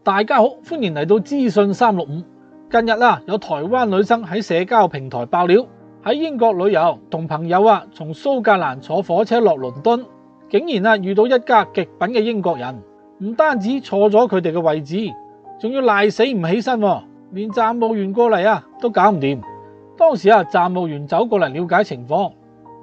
大家好，歡迎嚟到資訊365。近日有台灣女生喺社交平台爆料，喺英國旅遊，同朋友從蘇格蘭坐火車落倫敦，竟然遇到一家極品嘅英國人，唔單止坐咗佢哋嘅位置，仲要賴死唔起身，連站務員過嚟都搞唔掂。當時站務員走過嚟了解情況，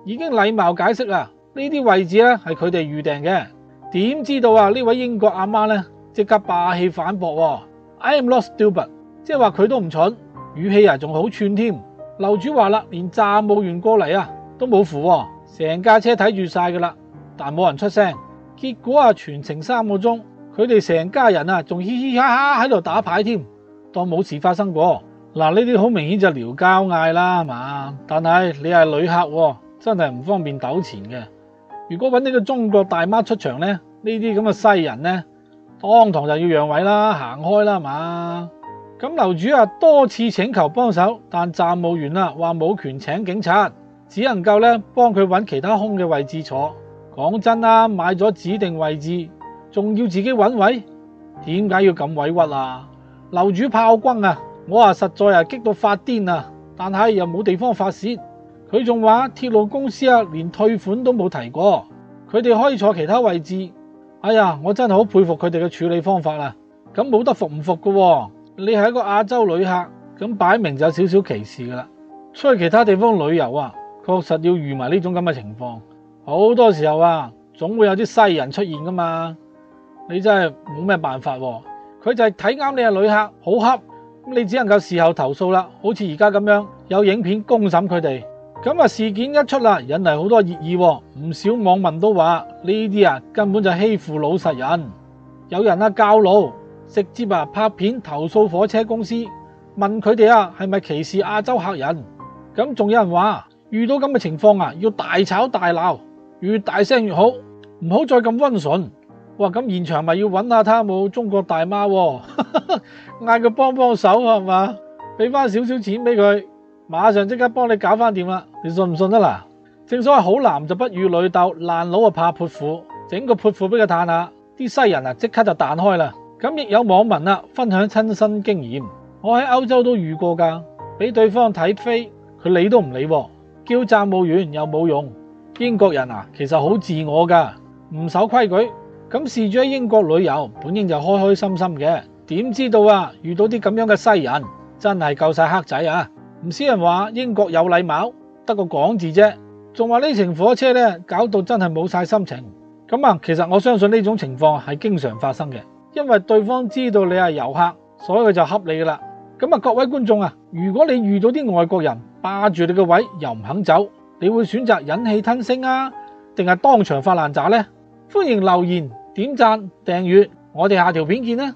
已經禮貌解釋呢啲位置係佢哋預訂嘅。點知道呢位英國阿媽呢，即刻霸氣反駁，I am not stupid， 即係話佢都唔蠢，語氣仲好串添。樓主話啦，連站務員過嚟都冇扶，成架車睇住晒噶啦，但冇人出聲。結果全程3個鐘，佢哋成家人仲嘻嘻哈哈喺度打牌添，當冇事發生過。嗱，呢啲好明顯就撩交嗌啦，係嘛？但係你係旅客，真係唔方便糾纏嘅。如果揾呢個中國大媽出場呢，呢啲咁嘅西人呢，當堂就要讓位啦，行開啦，係嘛？咁樓主多次請求幫手，但站務員話冇權請警察，只能夠幫佢揾其他空嘅位置坐。講真啦，買咗指定位置，仲要自己揾位，點解要咁委屈啊？樓主炮轟我實在激到發癲但係又冇地方發泄。佢仲話鐵路公司連退款都冇提過，佢哋可以坐其他位置。哎呀，我真係好佩服佢哋嘅處理方法啦。咁冇得服唔服㗎，你係一個亞洲旅客，咁擺明就有少少歧視噶啦。出去其他地方旅遊確實要預埋呢種咁嘅情況。好多時候總會有啲西人出現噶嘛，你真係冇咩辦法。佢就係睇啱你係旅客，好恰，咁你只能夠事後投訴啦。好似而家咁樣有影片公審佢哋。咁事件一出啦，引嚟好多熱議，唔少網民都話呢啲根本就欺負老實人。有人教路，直接拍片投訴火車公司，問佢哋係咪歧視亞洲客人。咁仲有人話遇到咁嘅情況要大吵大鬧，越大聲越好，唔好再咁溫順。哇，咁現場咪要揾下睇下冇中國大媽，嗌佢幫幫手係嘛，俾翻少少錢俾佢，馬上即刻幫你搞翻掂啦。你信唔信啊？嗱，正所謂好男就不與女鬥，爛佬怕潑婦，整個潑婦俾佢嘆下，啲西人即刻就彈開啦。咁亦有網民分享親身經驗，我喺歐洲都遇過噶，俾對方睇飛，佢理都唔理，叫站務員又冇用。英國人其實好自我噶，唔守規矩。咁事主喺英國旅遊，本應就開開心心嘅，點知道遇到啲咁樣嘅西人，真係夠晒黑仔。唔少人話英國有禮貌，得個講字啫，仲話呢程火車搞到真係冇晒心情。咁其實我相信呢種情況係經常發生嘅，因為對方知道你係遊客，所以佢就恰你噶啦。咁各位觀眾如果你遇到啲外國人霸住你個位又唔肯走，你會選擇忍氣吞聲定係當場發爛渣呢？歡迎留言、點讚、訂閱，我哋下條片見啦！